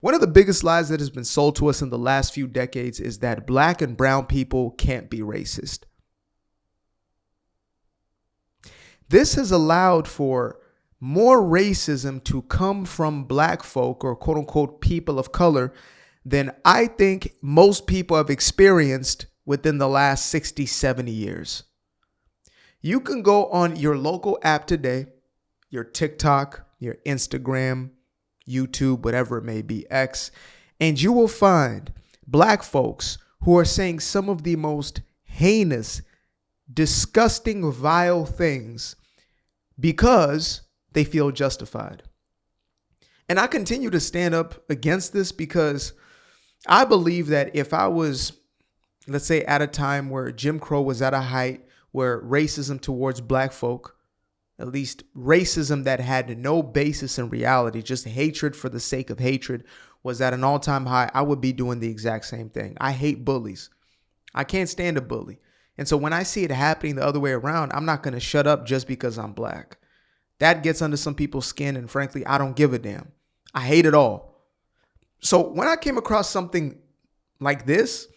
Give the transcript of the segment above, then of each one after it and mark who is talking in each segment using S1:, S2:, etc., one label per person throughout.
S1: One of the biggest lies that has been sold to us in the last few decades is that black and brown people can't be racist. This has allowed for more racism to come from black folk or quote unquote people of color than I think most people have experienced within the last 60, 70 years. You can go on your local app today, your TikTok, your Instagram, YouTube, whatever it may be, X, and you will find black folks who are saying some of the most heinous, disgusting, vile things because they feel justified. And I continue to stand up against this because I believe that if I was, let's say, at a time where Jim Crow was at a height, where racism towards black folk, at least racism that had no basis in reality, just hatred for the sake of hatred, was at an all-time high, I would be doing the exact same thing. I hate bullies. I can't stand a bully. And so when I see it happening the other way around, I'm not going to shut up just because I'm black. That gets under some people's skin, and frankly, I don't give a damn. I hate it all. So when I came across something like this,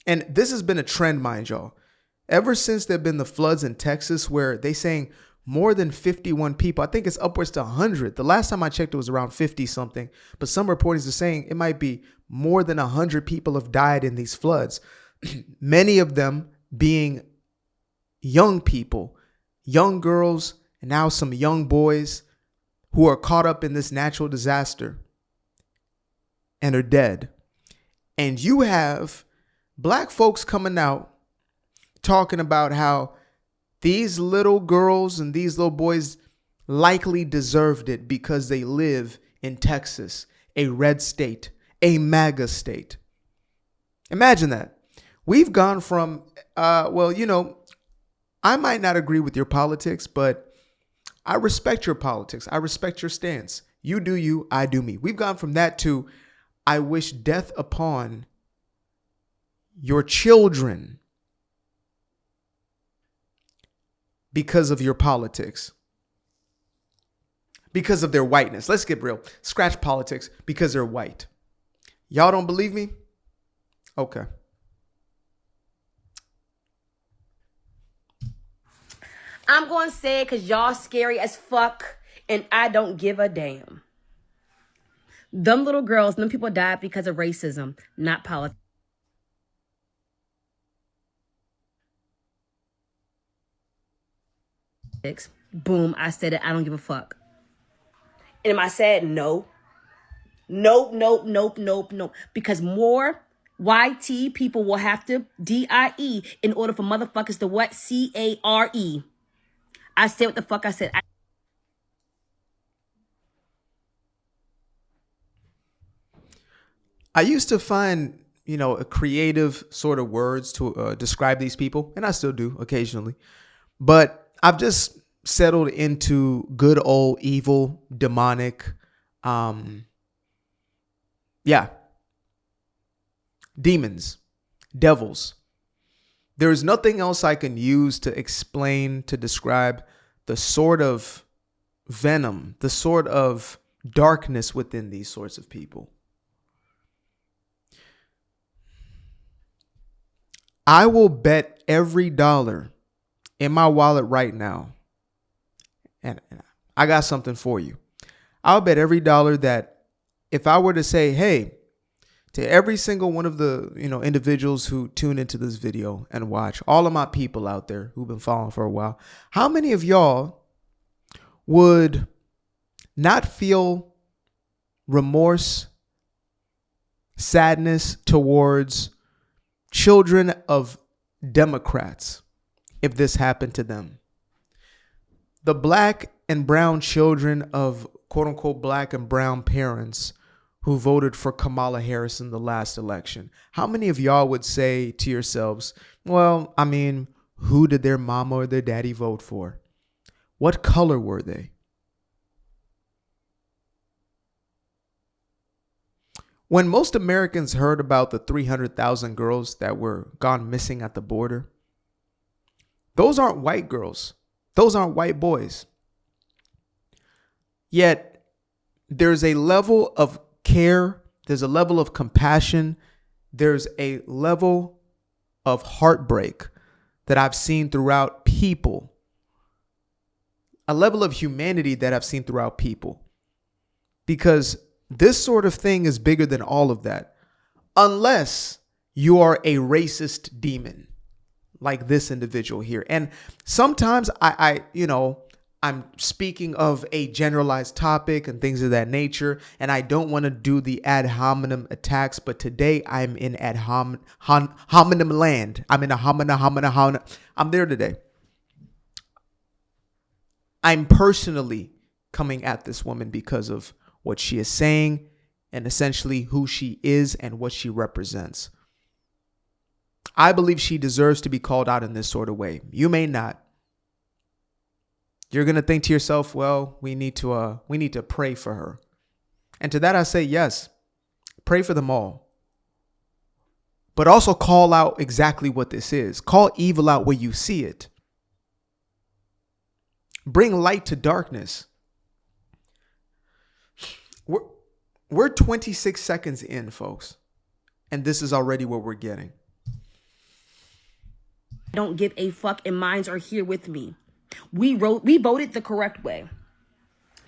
S1: and this has been a trend, mind y'all, ever since there have been the floods in Texas where they saying more than 51 people, I think it's upwards to 100. The last time I checked, it was around 50 something, but some reporters are saying it might be more than 100 people have died in these floods. Many of them being young people, young girls, and now some young boys who are caught up in this natural disaster and are dead. And you have black folks coming out talking about how these little girls and these little boys likely deserved it because they live in Texas, a red state, a MAGA state. Imagine that. We've gone from, I might not agree with your politics, but I respect your politics. I respect your stance. You do you, I do me. We've gone from that to, I wish death upon your children because of your politics, because of their whiteness. Let's get real. Scratch politics because they're white. Y'all don't believe me? Okay.
S2: I'm going to say it because y'all scary as fuck and I don't give a damn. Them little girls, them people died because of racism, not politics. Boom, I said it. I don't give a fuck. And am I sad? No. Nope. Because more YT people will have to DIE in order for motherfuckers to what? CARE. I said what the fuck I said.
S1: I used to find, a creative sort of words to describe these people, and I still do occasionally. But I've just settled into good old evil, demonic, demons, devils. There is nothing else I can use to explain, to describe the sort of venom, the sort of darkness within these sorts of people. I will bet every dollar in my wallet right now, and I got something for you. I'll bet every dollar that if I were to say, hey, to every single one of the individuals who tune into this video and watch, all of my people out there who've been following for a while, how many of y'all would not feel remorse, sadness towards children of Democrats if this happened to them? The black and brown children of quote unquote black and brown parents who voted for Kamala Harris in the last election. How many of y'all would say to yourselves, well, who did their mama or their daddy vote for? What color were they? When most Americans heard about the 300,000 girls that were gone missing at the border, those aren't white girls. Those aren't white boys. Yet there's a level of care There's a level of compassion. There's a level of heartbreak that I've seen throughout people. A level of humanity that I've seen throughout people. Because this sort of thing is bigger than all of that. Unless you are a racist demon like this individual here. And sometimes I'm speaking of a generalized topic and things of that nature, and I don't want to do the ad hominem attacks, but today I'm in ad hominem land. I'm in a hominem. I'm there today. I'm personally coming at this woman because of what she is saying and essentially who she is and what she represents. I believe she deserves to be called out in this sort of way. You may not. You're going to think to yourself, well, we need to pray for her. And to that I say, yes, pray for them all. But also call out exactly what this is. Call evil out where you see it. Bring light to darkness. We're 26 seconds in, folks. And this is already what we're getting.
S2: Don't give a fuck, and minds are here with me. We voted the correct way.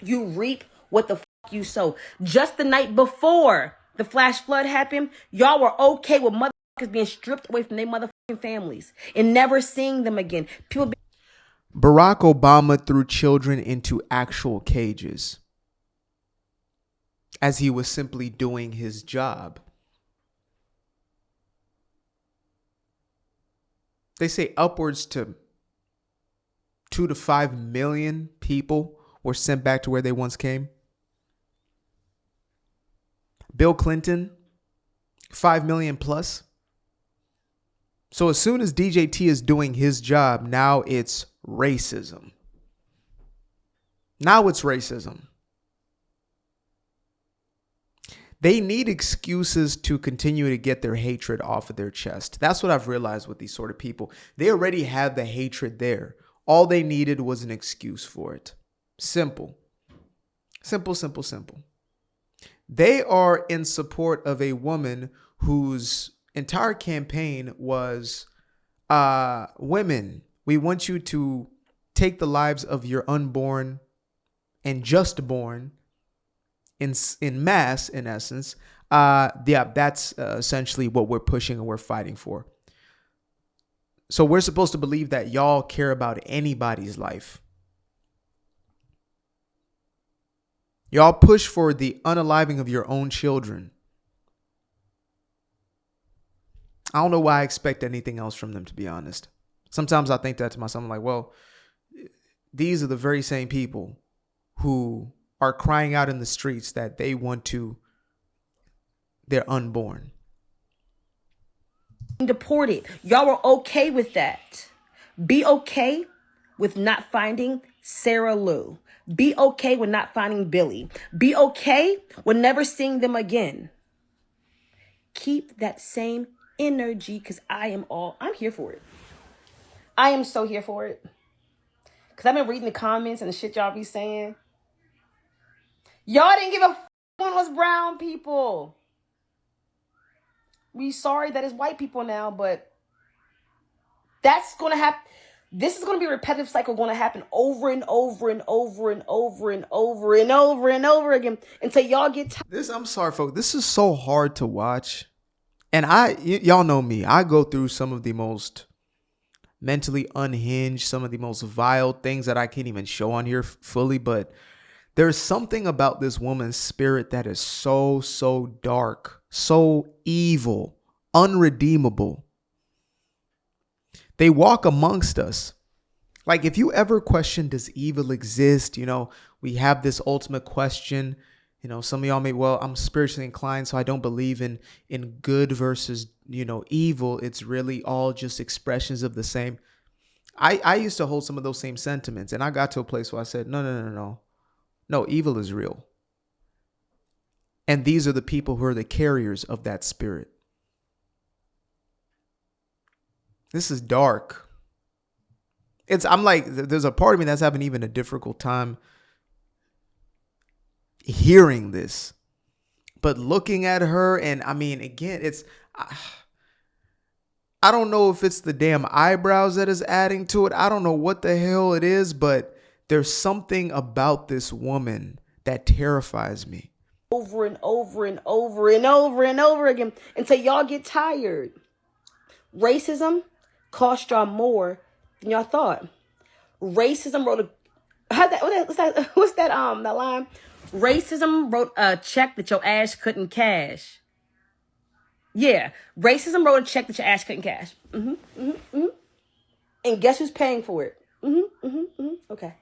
S2: You reap what the fuck you sow. Just the night before the flash flood happened, y'all were okay with motherfuckers being stripped away from their motherfucking families and never seeing them again.
S1: Barack Obama threw children into actual cages as he was simply doing his job. They say upwards to 2 to 5 million people were sent back to where they once came. Bill Clinton, 5 million plus. So as soon as DJT is doing his job, now it's racism. Now it's racism. They need excuses to continue to get their hatred off of their chest. That's what I've realized with these sort of people. They already had the hatred there. All they needed was an excuse for it. Simple. Simple, simple, simple. They are in support of a woman whose entire campaign was, women, we want you to take the lives of your unborn and just born in mass, in essence. That's essentially what we're pushing and we're fighting for. So we're supposed to believe that y'all care about anybody's life. Y'all push for the unaliving of your own children. I don't know why I expect anything else from them, to be honest. Sometimes I think that to myself, I'm like, well, these are the very same people who are crying out in the streets that they want to, they're unborn.
S2: Deported. Y'all were okay with that. Be okay with not finding Sarah Lou. Be okay with not finding Billy. Be okay with never seeing them again. Keep that same energy, because I'm here for it. I am so here for it. Because I've been reading the comments and the shit y'all be saying. Y'all didn't give a f*** when it was brown people. We sorry that it's white people now, but that's going to happen. This is going to be a repetitive cycle going to happen over and over and over and over and over and over and over again until y'all get tired.
S1: I'm sorry, folks. This is so hard to watch. And y'all know me. I go through some of the most mentally unhinged, some of the most vile things that I can't even show on here fully, but there's something about this woman's spirit that is so, so dark, so evil, unredeemable. They walk amongst us. Like, if you ever question, does evil exist? We have this ultimate question. Some of y'all may, well, I'm spiritually inclined, so I don't believe in good versus, evil. It's really all just expressions of the same. I used to hold some of those same sentiments, and I got to a place where I said, no. No, evil is real. And these are the people who are the carriers of that spirit. This is dark. I'm like, there's a part of me that's having even a difficult time hearing this. But looking at her, and I mean, again, I don't know if it's the damn eyebrows that is adding to it. I don't know what the hell it is, but there's something about this woman that terrifies me.
S2: Over and over and over and over and over again until y'all get tired. Racism cost y'all more than y'all thought. Racism wrote a what's that that line? Racism wrote a check that your ass couldn't cash. Yeah, racism wrote a check that your ass couldn't cash. And guess who's paying for it? Okay.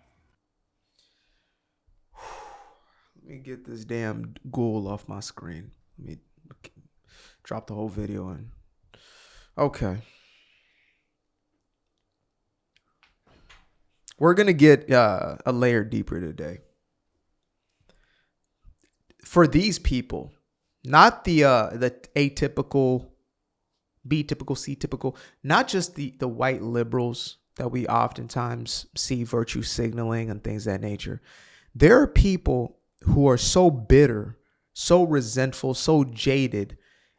S1: Let me get this damn ghoul off my screen. Let me drop the whole video in. Okay. We're going to get a layer deeper today. For these people, not the atypical, B-typical, C-typical, not just the white liberals that we oftentimes see virtue signaling and things of that nature. There are people who are so bitter, so resentful, so jaded,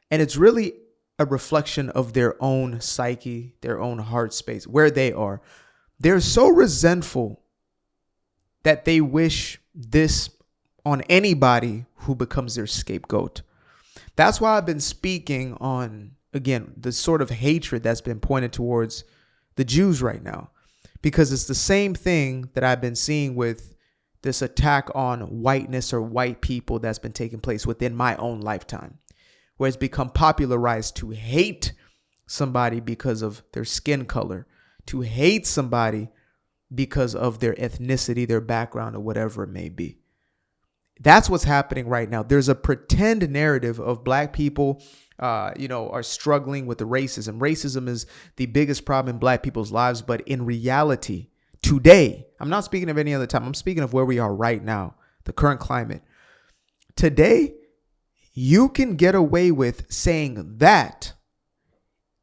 S1: and it's really a reflection of their own psyche, their own heart space, where they are. They're so resentful that they wish this on anybody who becomes their scapegoat. That's why I've been speaking on, again, the sort of hatred that's been pointed towards the Jews right now, because it's the same thing that I've been seeing with this attack on whiteness or white people that's been taking place within my own lifetime, where it's become popularized to hate somebody because of their skin color, to hate somebody because of their ethnicity, their background, or whatever it may be. That's what's happening right now. There's a pretend narrative of black people, are struggling with the racism. Racism is the biggest problem in black people's lives. But in reality, today, I'm not speaking of any other time. I'm speaking of where we are right now, the current climate. Today, you can get away with saying that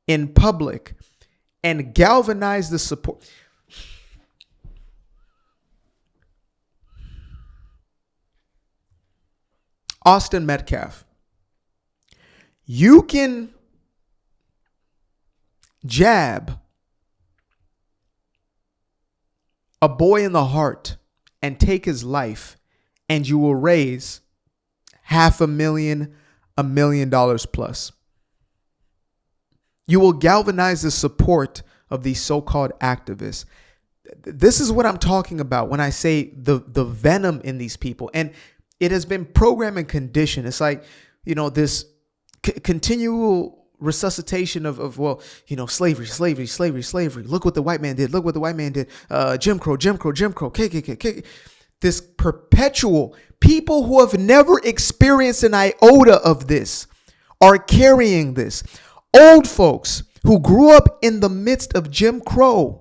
S1: in public and galvanize the support. Austin Metcalf. You can jab a boy in the heart and take his life, and you will raise $500,000, $1 million plus. You will galvanize the support of these so-called activists. This is what I'm talking about when I say the venom in these people. And it has been programmed and conditioned. It's like, this continual resuscitation of slavery. Look what the white man did. Look what the white man did. Jim Crow, KKK. This perpetual, people who have never experienced an iota of this are carrying this. Old folks who grew up in the midst of Jim Crow,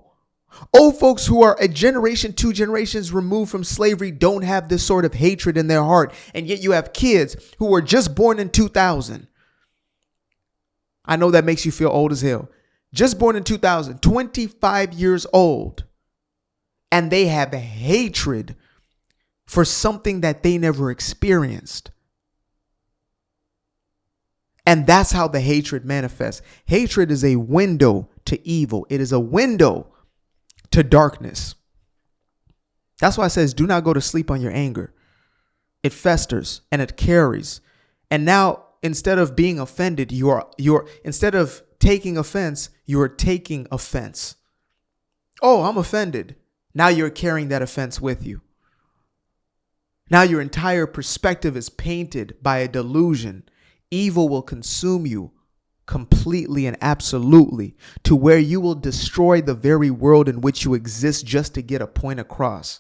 S1: old folks who are a generation, 2 generations removed from slavery don't have this sort of hatred in their heart. And yet you have kids who were just born in 2000. I know that makes you feel old as hell. Just born in 2000, 25 years old. And they have hatred for something that they never experienced. And that's how the hatred manifests. Hatred is a window to evil. It is a window to darkness. That's why it says, do not go to sleep on your anger. It festers and it carries. And now, instead of being offended, instead of taking offense, you are taking offense. Oh, I'm offended. Now you're carrying that offense with you. Now your entire perspective is painted by a delusion. Evil will consume you completely and absolutely to where you will destroy the very world in which you exist just to get a point across.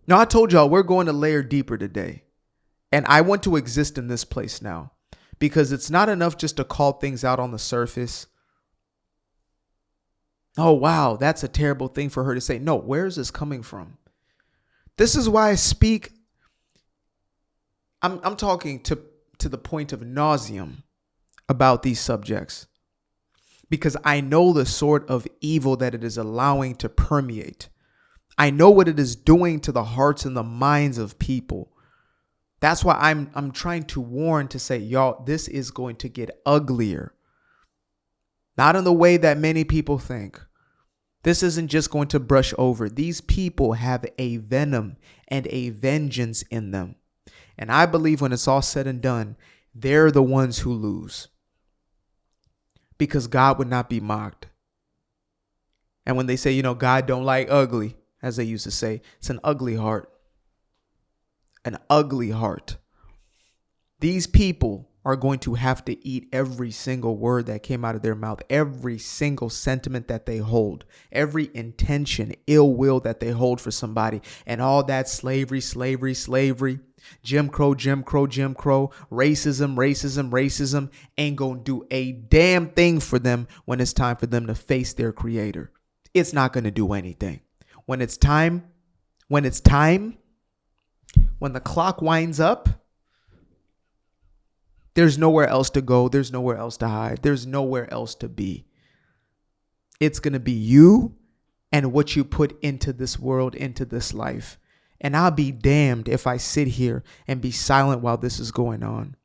S1: Now, I told y'all we're going to layer deeper today. And I want to exist in this place now because it's not enough just to call things out on the surface. Oh, wow, that's a terrible thing for her to say. No, where is this coming from? This is why I speak. I'm talking to the point of nauseam about these subjects because I know the sort of evil that it is allowing to permeate. I know what it is doing to the hearts and the minds of people. That's why I'm trying to warn, to say, y'all, this is going to get uglier. Not in the way that many people think. This isn't just going to brush over. These people have a venom and a vengeance in them. And I believe when it's all said and done, they're the ones who lose. Because God would not be mocked. And when they say, God don't like ugly, as they used to say, it's an ugly heart. An ugly heart. These people are going to have to eat every single word that came out of their mouth, every single sentiment that they hold, every intention, ill will that they hold for somebody, and all that slavery, Jim Crow, racism ain't gonna do a damn thing for them when it's time for them to face their creator. It's not gonna do anything. When it's time, when the clock winds up, there's nowhere else to go. There's nowhere else to hide. There's nowhere else to be. It's going to be you and what you put into this world, into this life. And I'll be damned if I sit here and be silent while this is going on.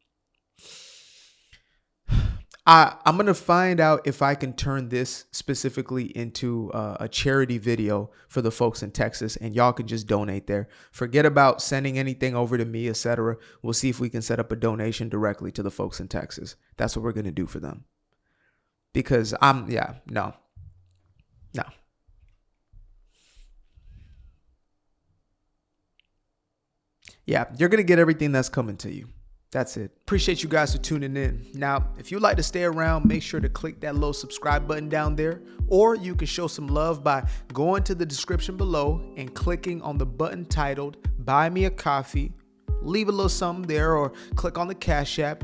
S1: I'm going to find out if I can turn this specifically into a charity video for the folks in Texas, and y'all can just donate there. Forget about sending anything over to me, etc. We'll see if we can set up a donation directly to the folks in Texas. That's what we're going to do for them. Because no. Yeah, you're going to get everything that's coming to you. That's it. Appreciate you guys for tuning in. Now, if you'd like to stay around, make sure to click that little subscribe button down there, or you can show some love by going to the description below and clicking on the button titled Buy Me a Coffee. Leave a little something there, or click on the Cash App.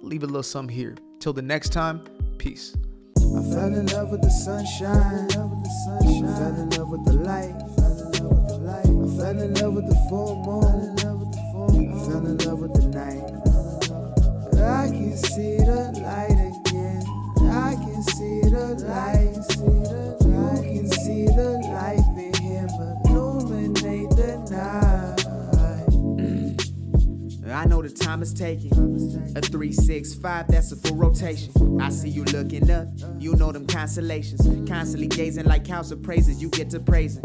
S1: Leave a little something here. Till the next time, peace.
S3: I fell in love with the sunshine. I fell in love with the light. I fell in love with the full moon. I fell in love with the night. I can see the light again. I can see the light. You can see the life in him illuminate the night. I know the time is taking. A 3-6-5, that's a full rotation. I see you looking up, you know them constellations. Constantly gazing like house of praises, you get to praising.